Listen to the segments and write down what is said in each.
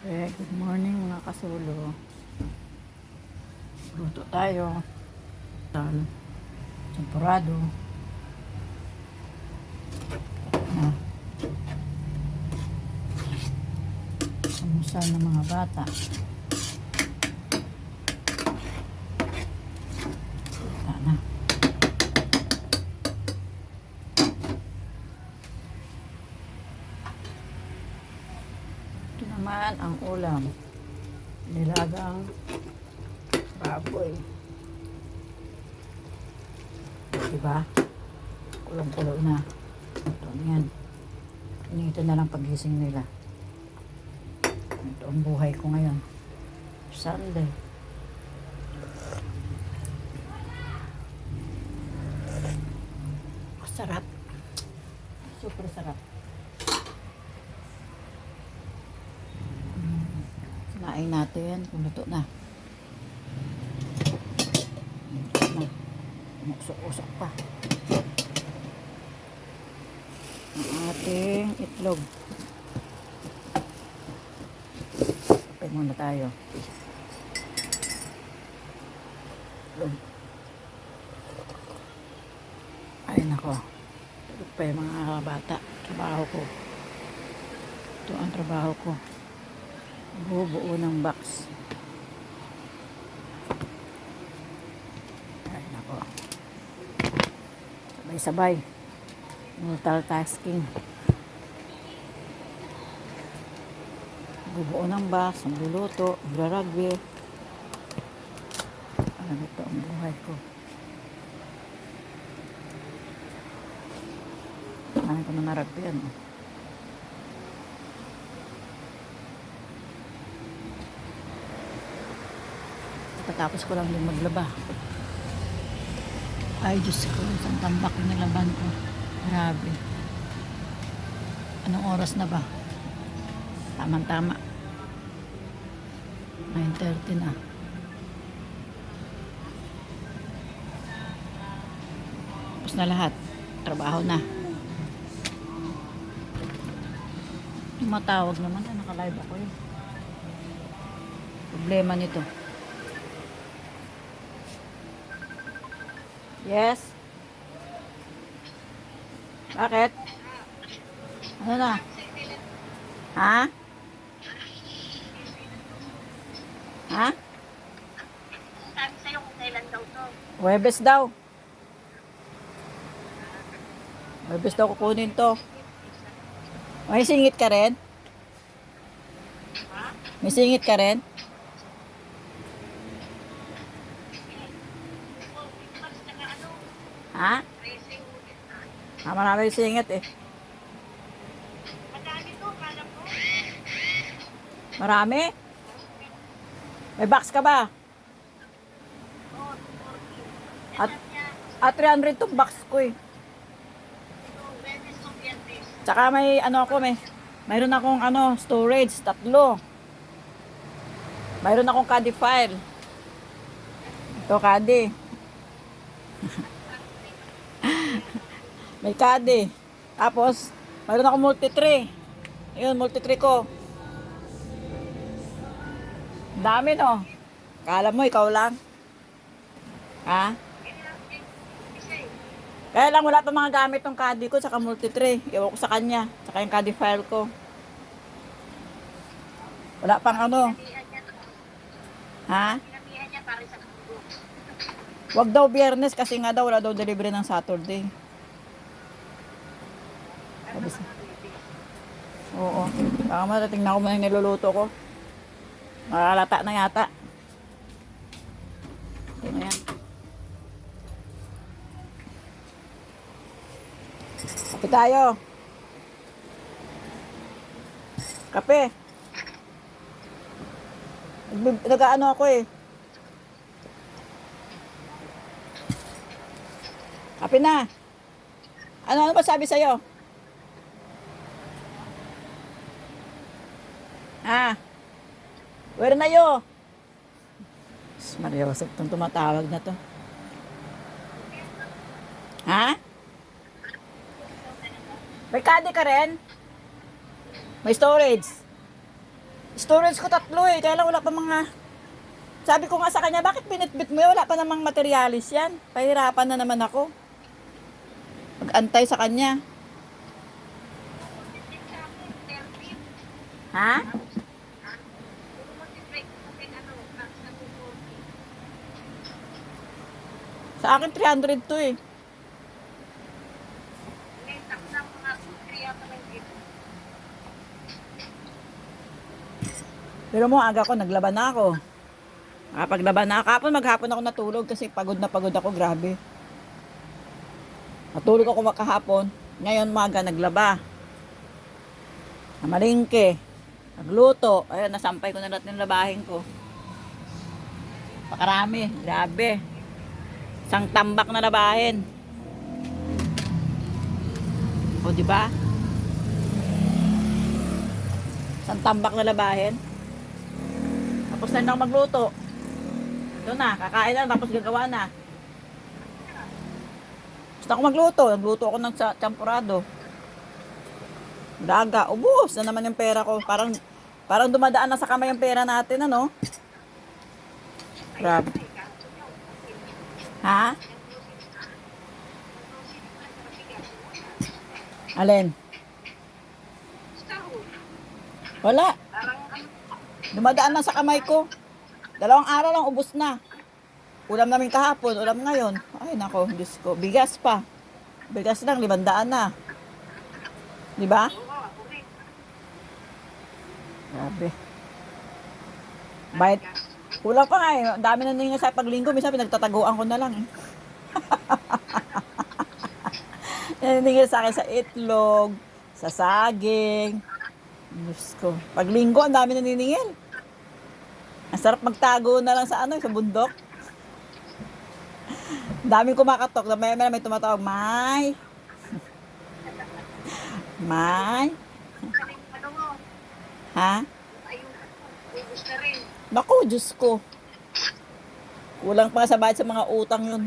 Good morning mga kasulo. Luto tayo. Champurado. Samusa ng mga bata. Ito na. Ito naman ang ulam. Nilagang baboy. Diba? Kulong-kulo na. Ito na yan. Ito na lang pagising nila. Ito ang buhay ko ngayon. Sunday. Sarap. Super sarap. Sinain natin kung luto na. Umusok-usok pa. Ang ating itlog. Kapag muna tayo. Itlog. Ay nako. Tulog pa yung mga bata. Trabaho ko. Ito ang trabaho ko. Buo ng box. Ay nako. Sabay-sabay. Multitasking. Bubuo ng box, magluluto, magrarugby. Alam ito ang buhay ko. Ano ko na narugby yan. Tapos ko lang din maglaba. Ay, Diyos ko. Isang tambak yung nilaban ko. Grabe. Anong oras na ba? Tama-tama. 9:30 na. Tapos na lahat. Trabaho na. Tumatawag naman. Naka-live ako yun. Problema nito. Yes? Bakit? Ano na? Ha? Ha? Sabi sa'yo kung kailan daw to. Huwebes daw. Huwebes daw kukunin to. May singit ka rin? May singit ka rin? Ha? Marami singit eh. Madami to, kala ko. Marami? May box ka ba? At 300 tong box ko eh. Tsaka may ano ako mayroon akong storage, 3. Mayroon akong CAD file. Ito CAD. May CAD. Tapos, mayroon akong multi-tree. Ayun, multi-tree ko. Dami no. Kala mo, ikaw lang. Ha? Kaya lang wala pa mga gamit ng CAD ko saka multi-tree. Iwan ko sa kanya. Saka yung CAD file ko. Wala pang Ha? Wag daw Biyernes kasi nga daw wala daw delivery ng Saturday. Oo. Baka matatingnan ko muna yung niluluto ko. Malalata na yata. Ito na yan. Kape tayo. Kape. Nag-ano ako eh. Kape na. Ano ba sabi sa'yo? Where na yo? Mariosep itong tumatawag na to. Ha? May CAD ka rin? May storage? Storage ko 3 eh. Kaya lang wala pa mga... Sabi ko nga sa kanya, bakit binitbit mo yun? Wala pa namang materialis yan. Pahirapan na naman ako. Mag-antay sa kanya. Ha? Sa akin 300 to eh. Pero mo, aga ko, naglaban na ako. Nakapaglaban na. Kapon, maghapon ako natulog kasi pagod na pagod ako, grabe. Natulog ako makahapon. Ngayon, maga, naglaba. Namalingke. Nagluto. Ayun, nasampay ko na lahat ng labahin ko. Pakarami. Grabe. Isang tambak na labahin. O, di ba? Isang tambak na labahin. Tapos na ako magluto. Ito na, kakain na, tapos gagawa na. Gusto ako magluto. Nagluto ako ng champurado. Daga. Ubus na naman yung pera ko. Parang dumadaan na sa kamay yung pera natin, ano? Grabe. Ha? Alin? Wala. Dumadaan na sa kamay ko. 2 araw lang, ubos na. Ulam namin kahapon, ulam ngayon. Ay, nako, Diyos ko. Bigas pa. Bigas lang, 500 na. Di ba? Grabe. Bayad. Kulang pa nga eh. Ang dami na ninyo sa paglinggo. Minsan pinagtataguan ko na lang eh. Naniningil sa akin sa itlog, sa saging. Diyos ko. Paglinggo, ang dami naniningil. Ang sarap magtago na lang sa sa bundok. Daming kumakatok. May tumatawag, May. May. Ha? Naku, Diyos ko. Kulang pa sa bayad sa mga utang yun.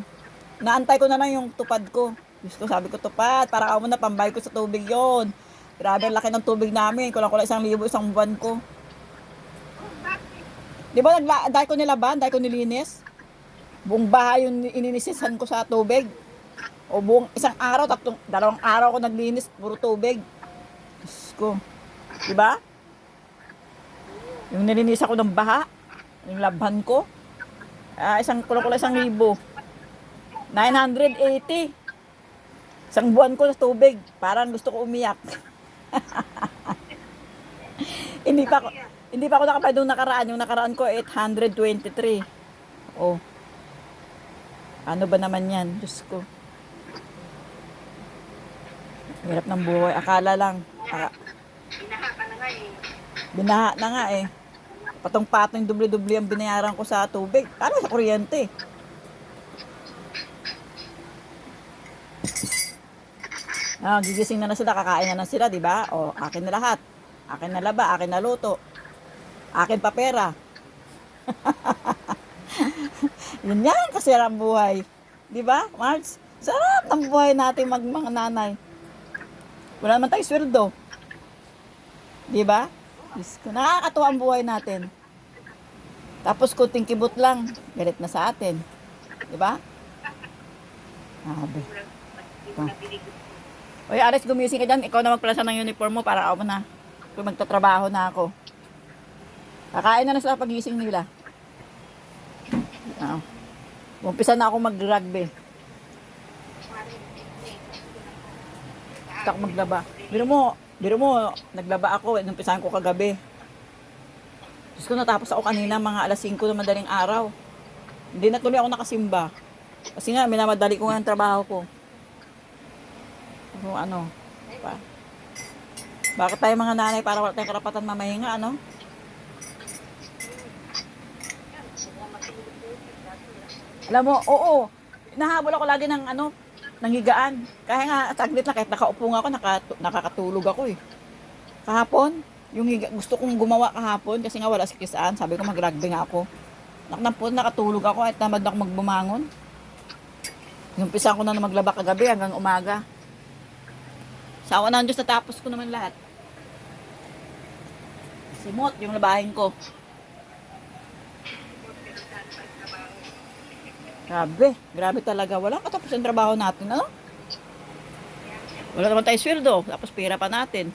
Naantay ko na lang yung tupad ko. Diyos ko, sabi ko, tupad. Para ako na, pambayad ko sa tubig yon. Grabe, ang laki ng tubig namin. Kulang-kulang 1,000 isang buwan ko. Di ba, dahil ko nilaban, dahil ko nilinis? Buong bahay yung ininisisan ko sa tubig. O buong isang araw, 2 araw ko naglinis, puro tubig. Diyos ko. Di ba? Yung nilinis ako ng baha, yung labhan ko, kulang-kulang 1,000. 980. Isang buwan ko sa tubig. Parang gusto ko umiyak. Hindi pa ako nakapay doon nakaraan. Yung nakaraan ko, 823. Oh. Ano ba naman yan? Diyos ko. Hirap ng buhay. Akala lang. Binaha ka na nga eh. Binaha na nga eh. Patong-patong dubli-dubli ang binayaran ko sa tubig. Ano sa kuryente? Gigising na sila, kakain na sila, di ba? O, akin na lahat. Akin na laba, akin na luto. Akin pa pera. Yun yan, kasi ang buhay. Di ba, Marge? Sarap ng buhay natin mga nanay. Wala naman tayong sweldo. Di ba? Nakakatuwa ang buhay natin. Tapos kunting kibot lang, galit na sa atin. Di ba? Sabi. Oy, Aris, gumising ka dyan. Ikaw na magplasa ng uniform mo para ako na. Kung magtatrabaho na ako. Kakain na sila pagising nila. Umpisa na ako mag-rugby. Gusto ako maglaba. Biro mo, naglaba ako. Umpisahan ko kagabi. Diyos ko, natapos ako kanina mga alas 5 na madaling araw. Hindi na tuloy ako nakasimba. Kasi nga, minamadali ko nga ang trabaho ko. So, bakit tayo mga nanay para wala tayong karapatan mamahinga, ano? Alam mo, oo, nahabol ako lagi ng higaan. Kaya nga, saglit na, kahit nakaupo nga ako, nakakatulog ako eh. Kahapon, gusto kong gumawa kahapon, kasi nga wala si Kisaan, sabi ko mag-rugby nga ako. Nakatulog ako, at tamad na ako magbumangon. Umpisa ko na maglaba kagabi hanggang umaga. Sa awa ng Diyos, natapos ko naman lahat. Simot, yung labahin ko. Grabe talaga. Walang katapos ang trabaho natin, ano? Wala naman tayo sweldo, tapos pera pa natin.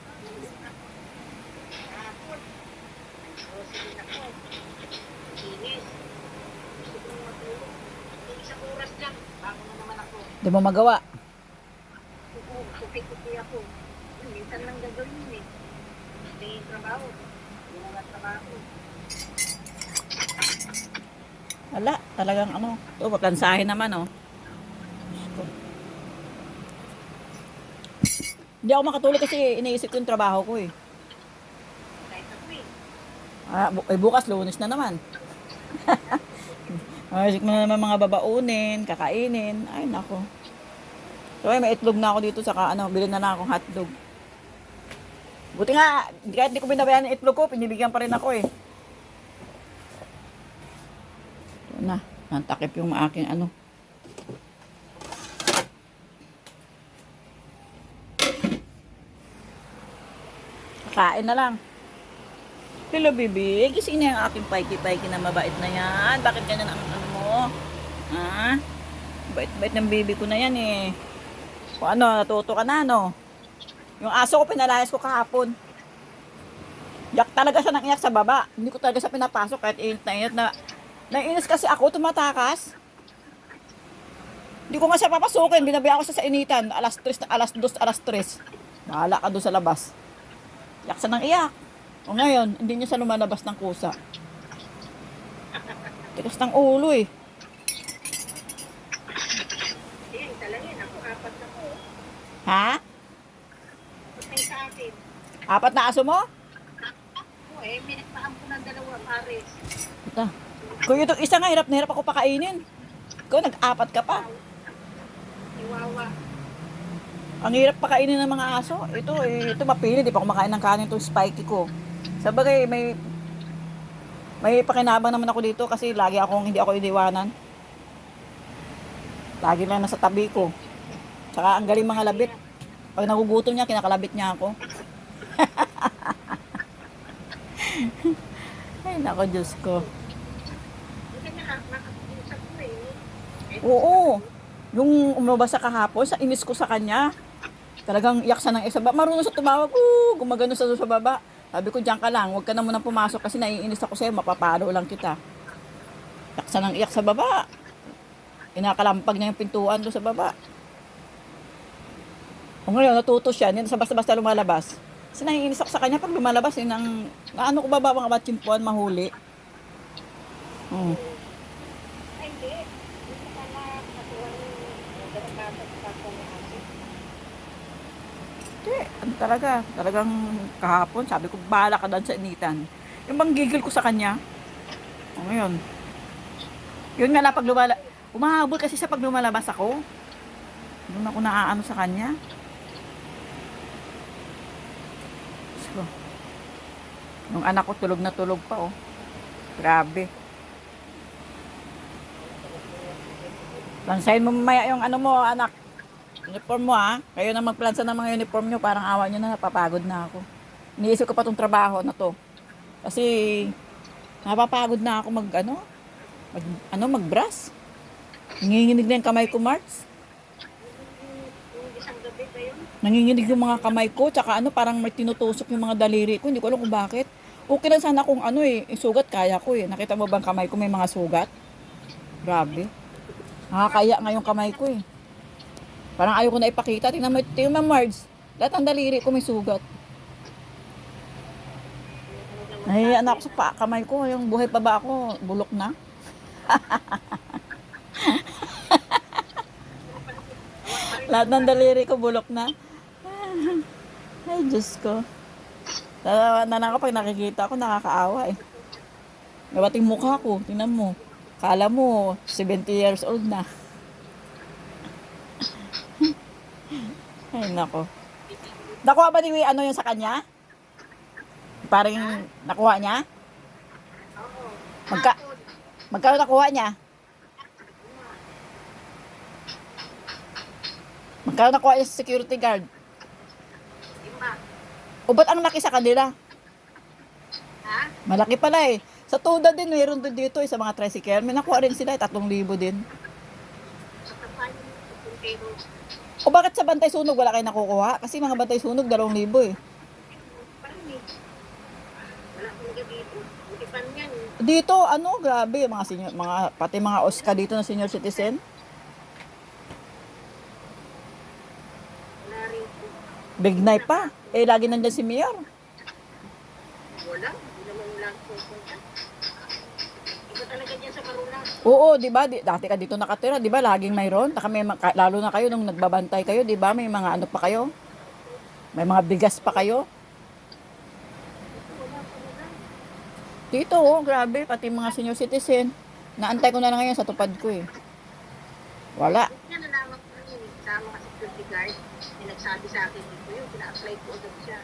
Isang oras lang, bago na naman ako. Di mo magawa. Kupi-kupi ako. Minsan lang gagawin yun eh. Hindi yung trabaho. Hindi naman trabaho. Wala, talagang ano. Ito, paplansahin naman, oh. Hindi ako makatulog kasi iniisip ko yung trabaho ko, eh. Kahit ako eh. Bukas, Lunes na naman. Isip mo na naman mga babaunin, kakainin. Ay, nako. So, may itlog na ako dito, saka ano, bilhin na lang akong hotdog. Buti nga, kahit di ko binabayan yung itlog ko, pinibigyan pa rin ako, eh. Ito na, nantakip yung aking ano. Kain na lang. Hello, baby. Gising na yung aking paiki-paiki na mabait na yan. Bakit ganyan ang ano mo? Ha? Bait-bait ng baby ko na yan eh. O ano, natuto ka na, no? Yung aso ko, pinalayas ko kahapon. Yak talaga siya nang iyak sa baba. Hindi ko talaga siya pinapasok kahit init na init na. Naiinis kasi ako, tumatakas. Hindi ko nga siya papasukin. Binabayaan ko siya sa initan. Alas 3, alas 2, alas 3. Bahala ka doon sa labas. Iyak siya nang iyak. O ngayon, hindi niya siya lumalabas ng kusa. Tikas ng ulo eh. Yan, talaga yan. Ako, apat na po. Ha? Patay sa akin. 4 na aso mo? Oo eh, may nagpaam ko ng 2 pares. Ito. Kung yung isa nga, hirap na hirap ako pakainin. Ikaw, nag-4 ka pa. Iwawa. Ang hirap pakainin ng mga aso. Ito mapili. Di pa kumakain ng kanin itong Spikey ko. Sabagay, may pakinabang naman ako dito kasi hindi ako iniwanan. Lagi lang nasa tabi ko. Tsaka ang galing mga labit. Pag nagugutom niya, kinakalabit niya ako. Ay, nako, Diyos ko. Hindi ka nakakausap ko eh. Oo. Yung umabas sa kahapon, sa inis ko sa kanya. Talagang iyak siya ng isa. Marunong siya tumawag. Gumagano sa baba. Sabi ko, diyan ka lang. Huwag ka na muna pumasok kasi naiinis ako sa'yo. Mapapalo lang kita. Iyak siya ng iyak sa baba. Inakalampag niya yung pintuan doon sa baba. O ngayon, natuto siya. Hindi sa basta-basta lumalabas. Kasi naiinis ako sa kanya pag lumalabas. Yun ang, ano ko ba mga batsimpuan mahuli. Ay, hindi. Hindi ka na katuwa ng dapat sa kong asin. Hindi, ano talagang kahapon, sabi ko, bahala ka doon sa initan. Yung bang gigil ko sa kanya. O ngayon, yun nga lang pag umahabol kasi sa pag lumalabas ako. Doon ako naaano sa kanya. So, yung anak ko tulog na tulog pa, oh. Grabe. Lansayin mo mamaya yung ano mo, anak. Uniform mo, ha. Kayo na magplansa ng mga uniform nyo. Parang awa nyo na, napapagod na ako. Iniisip ko pa tong trabaho na to. Kasi, napapagod na ako mag-brush. Nanginginig na yung kamay ko, Marts. Yung isang gabi ba yun? Nanginginig yung mga kamay ko. Tsaka parang may tinutusok yung mga daliri ko. Hindi ko alam kung bakit. Okay lang sana kung sugat kaya ko eh. Nakita mo bang kamay ko may mga sugat? Grabe. Nakakaya nga yung kamay ko eh. Parang ayaw ko na ipakita. Tingnan mo, Marge. Lahat ang daliri ko may sugat. Nahihiya na ako sa kamay ko. Yung buhay pa ba ako, bulok na. Lahat ng daliri ko bulok na. Ay, Diyos ko. Nanawa na lang ako pag nakikita ko, nakakaawa eh. Nabating mukha ko, tingnan mo. Kala mo, 70 years old na. Ay, nako. Nakuha ba ni ano yung sa kanya? Parang nakuha niya? Oo. Magkano nakuha niya? Magkano nakuha niya sa security guard? 5. O ba't ang laki sa kanila? Ha? Malaki pala eh. Sa Toda din, meron din dito eh, sa mga tricycle. May nakuha rin sila, 3,000 din. Sa tapan yung puntero. O bakit sa Bantay Sunog wala kayo nakukuha? Kasi mga Bantay Sunog, 2,000 eh. Parang eh. Wala talaga dito. Buti pa niyan. Dito, ano, grabe, mga senior, pati mga OSCA dito na senior citizen. Wala rin po. Bignay pa. Eh, lagi nandyan si Mayor. Wala. Hindi naman lang pupunta. Iba talaga dyan sa Marulas. Oo, di ba? Dati ka dito nakatira, di ba? Laging mayroon. Lalo na kayo nung nagbabantay kayo, di ba? May mga ano pa kayo? May mga bigas pa kayo? Wala talaga. Dito, oh, grabe. Pati mga senior citizen. Naantay ko na lang ngayon sa tupad ko eh. Wala. Yan nalaman ko rin. Sama ka security guard. May nagsabi sa akin dito yun. Pina-apply ko agad siya.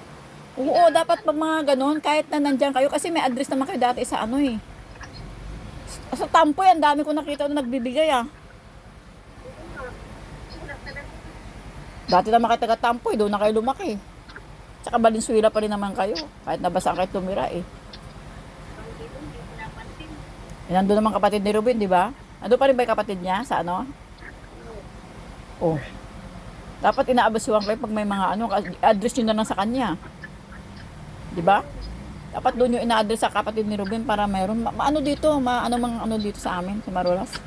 Oo, dapat pag mga ganun, kahit na nandyan kayo, kasi may address naman kayo dati sa ano eh. Sa Tampoy, ang dami ko nakita na nagbibigay ah. Oo nga. Sulat talaga. Dati naman kayo taga Tampoy, doon na kayo lumaki. Tsaka Valenzuela pa rin naman kayo. Kahit nabasaan kayo tumira eh. Ang dito, hindi ko napansin. Eh, nandun naman kapatid ni Ruben, di ba? Ando pa rin ba yung kapatid niya sa ano? Oh. Dapat inaabasuhan kayo pag may mga ano, address nyo na lang sa kanya. Di ba? Dapat doon yung ina-address sa kapatid ni Ruben para mayroon. Ano dito? Ano dito sa amin, sa Marulas?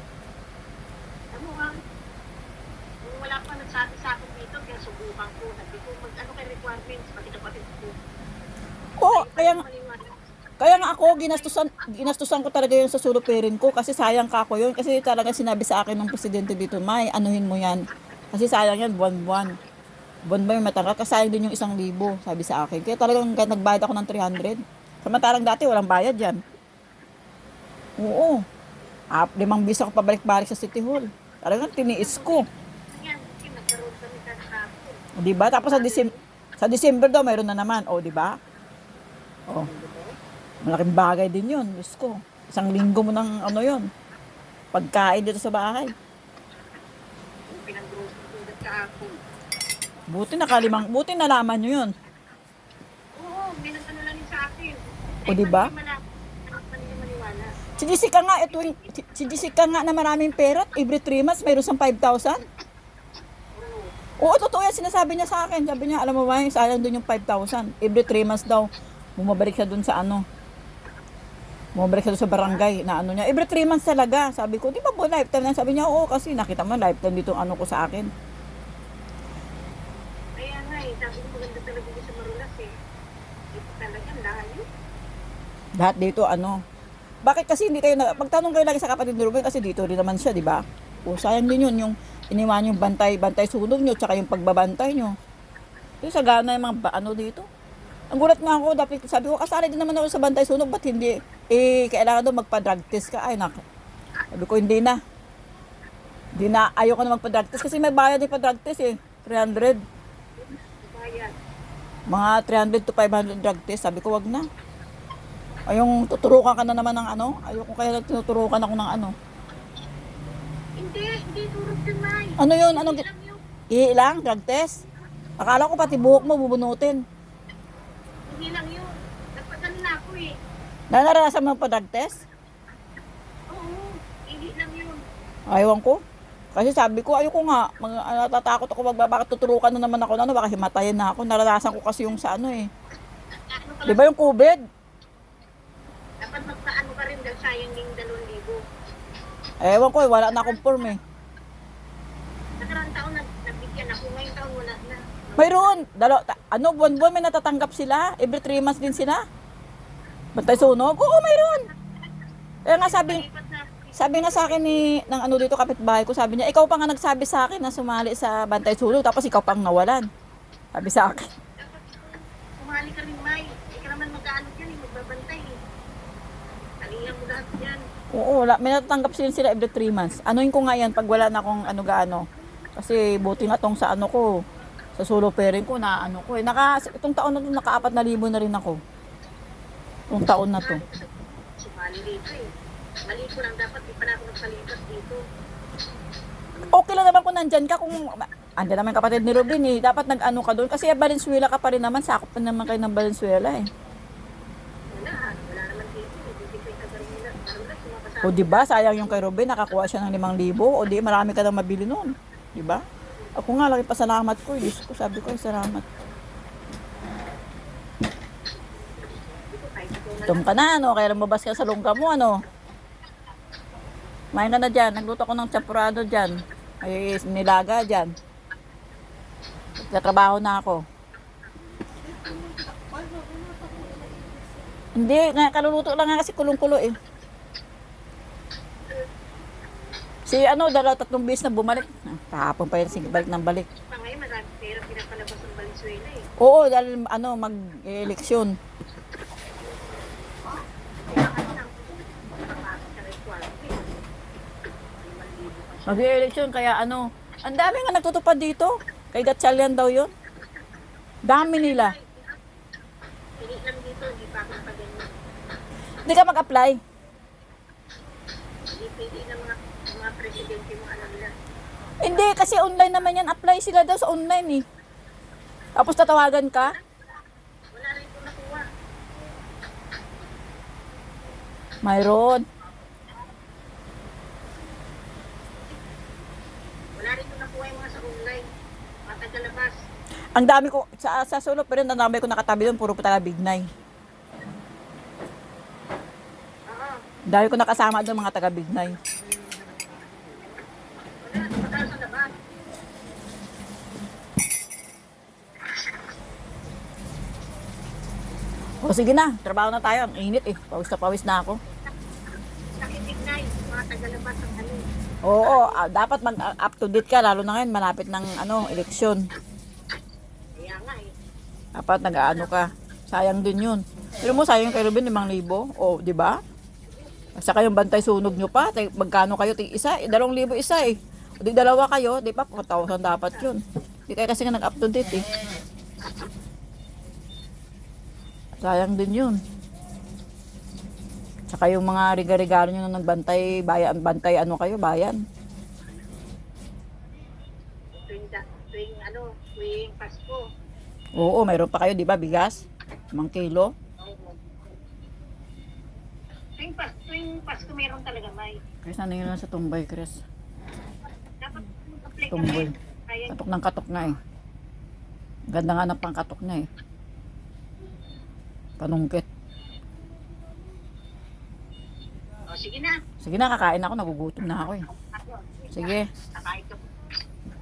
Ano nga? Kung wala pa nagsabi sa akin dito, kaya subukan ko. Sabi ko, mag-ano kay requirements, pati kapatid ko. Oo, Maniwala. kaya nga ako, ginastusan ko talaga yun sa sulupirin ko kasi sayang ka ako yun. Kasi talaga sinabi sa akin ng presidente dito, May, anuhin mo yan. Kasi sayang yan, buwan-buwan. Buwan-buwan yung matangkat, kasi sayang din yung 1,000, sabi sa akin. Kaya talagang nagbayad ako ng 300. Samantalang dati, walang bayad yan. Oo. 5 bis ako pabalik-balik sa City Hall. Talagang tiniis ko. Yan, kasi nagkaroon kami kahapon. O, diba? Tapos sa December daw, mayroon na naman. O, diba? O. Malaking bagay din yun. Diyos ko. 1 linggo mo ng ano yun. Pagkain dito sa bahay. Yung pinag-grocery ko kahapon. Buti nalaman nyo yun. Oo, may nag-ano lang yun sa akin. O, diba? Hindi maniwala. Si Jessica nga na maraming pera. Every 3 months, mayroon siyang 5,000. Oo. Oo, totoo yan. Sinasabi niya sa akin. Sabi niya, alam mo ba, sayang dun yung 5,000. Every 3 months daw, bumabalik siya dun sa ano. Bumabalik siya dun sa barangay na ano niya. Every 3 months talaga. Sabi ko, di ba po lifetime na? Sabi niya, oo, kasi nakita mo lifetime dito ano ko sa akin. Kaya nga eh, sabi ko maganda talaga dito sa Marulas eh. Ito talaga, layo. Lahat dito ano. Bakit kasi hindi kayo pagtanong kayo lagi sa kapatid ni Ruben kasi dito rin naman siya, di ba? O sayang din yun, yung iniwan yung bantay sunog nyo, tsaka yung pagbabantay nyo. Yung sagana yung mga ano dito. Ang gulat nga ako, dapat sabi ko, kasali din naman ako sa bantay sunog, ba't hindi? Eh, kailangan daw magpa-drug test ka. Ay, sabi ko, hindi na. Hindi na, ayaw ko na magpa-drug test kasi may bayad din pa-drug test eh. 300. Bayad. Mga 300 to 500 drug test. Sabi ko, wag na. Ayong tuturukan ka na naman ng ano. Ayoko kaya tinuturukan ako ng ano. Hindi turog din, May. Ano yun? Ano? Hindi lang yun. Iilang? Drug test? Akala ko pati buhok mo bubunutin. Hindi lang yun. Nagpadala na ako eh. Naranasan mo pa drug test? Oo, hindi lang yun. Ayaw ko. Kasi sabi ko, ayoko nga. Natatakot ako. Bakit tuturukan na naman ako na ano? Baka himatayin na ako. Naranasan ko kasi yung sa ano eh. Ano ka Di ba yung COVID? dapat magpaano ka rin dahil sayang yung 2,000. Ewan ko eh. Wala na akong form eh. Nakarang taon nagbigyan ako. Ngayong taon wala na. Mayroon. Buwan-buwan may natatanggap sila. Every 3 months din sila. Bantay sunog? Oo, mayroon. Kaya nga Lipat na. sabi nga sa akin ng ano dito kapitbahay ko, sabi niya, ikaw pa nga nagsabi sa akin na sumali sa bantay sunog, tapos ikaw pang nawalan. Sabi sa akin. Dapat sumali ka rin, May. Hindi ka naman mag-ano dyan eh. Magbabantay eh. Talihan mo lahat dyan. Oo, may natatanggap sila every 3 months. Anuin ko nga yan pag wala na akong ano gaano. Kasi buti nga tong sa ano ko, sa solo parent ko na ano ko eh. Itong taon na to, naka 4,000 na rin ako. Itong taon na to. Sumali dito eh. Mali ko lang dapat. Di pa na ako nagpalipas dito. Okay lang naman kung nandyan ka, kung andyan naman kapatid ni Ruben eh. Dapat nag-ano ka doon. Kasi Valenzuela ka pa rin naman, sakop pa naman kayo ng Valenzuela eh. Wala. O di ba sayang yung kay Ruben, nakakuha siya ng 5,000. O di marami ka nang mabili noon. Di ba? Ako nga, laki pasalamat ko. Diyos ko, sabi ko, ay salamat. Tum ka na, ano? Kaya lumabas ka sa lungga mo, ano? Kumain ka na dyan. Nagluto ko ng champurado dyan. Ay, nilaga dyan. Nagtatrabaho na ako. Hindi, nga, kaluluto lang nga kasi kulong-kulo eh. Si ano, 2-3 beses na bumalik. Kahapon pa yan, sige, balik ng balik. Pa ngayon, marami pera pinapalabas ng Valenzuela eh. Oo, dahil ano, mag-eleksyon. Kaya kasi nang papasok sa requirement. 5,000 pa siya. Mag-eleksyon, kaya ano, ang dami nga nagtutupad dito. Kay Gatchalian daw yun. Dami nila. Hindi lang dito, hindi pa ako napaganyan. Hindi ka mag-apply. Hindi pwede na mga presidente mo alam nila. Hindi, kasi online naman yan. Apply sila daw sa online eh. Tapos tatawagan ka. Wala rin ko nakuha. Mayroon. Wala rin ko nakuha yung mga sa online. Matagalabas. Ang dami ko, sa solo pa rin, ang dami ko nakatabi doon, puro pa taga Bignay. Oo. Ang dami ko nakasama doon, mga taga Bignay. Wala, matagal sa labas. O sige na, trabaho na tayo. Ang init eh. Pawis na ako. Nakikignay, mga tagalabas ang ano. Oo, dapat mag-up to date ka, lalo na ngayon, malapit ng ano, eleksyon. Kaya nga eh. Dapat nag-ano ka. Sayang din yun. Pero mo, sayang kay Ruben, 5,000. O, di ba? Saka yung bantay sunog nyo pa. Magkano kayo? Isa? 2,000 isa eh. O di 2 kayo, di ba? 4,000 dapat yun. Di kayo kasi nga nag-up to date eh. Sayang din yun. Saka yung mga regalo nyo na nagbantay, bayan, bantay ano kayo, bayan. Tuwing Pasko. Oo, mayroon pa kayo, di ba, bigas? 5 kilo. Tuwing Pasko meron talaga may. Chris, ano yun lang sa tumbay, Chris? Dapat mag-apply ka Tumbay. rin. Kaya Katok ng katok nga eh. Ganda nga ng pangkatok niya eh. Panungkit. O sige na. Sige na, kakain ako, nagugutom na ako eh. Sige, Kakain ka po.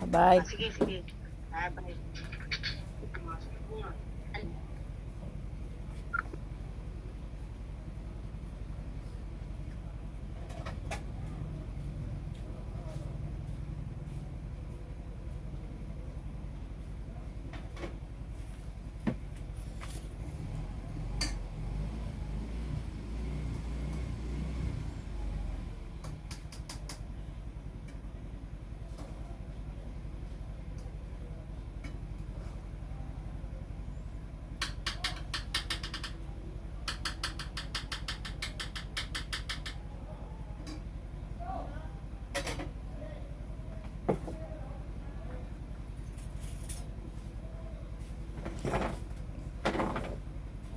bye-bye. Sige. Bye.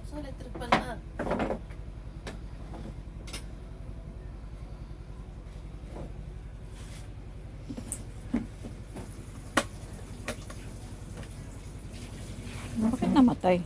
So, electric pan na. Bakit namatay?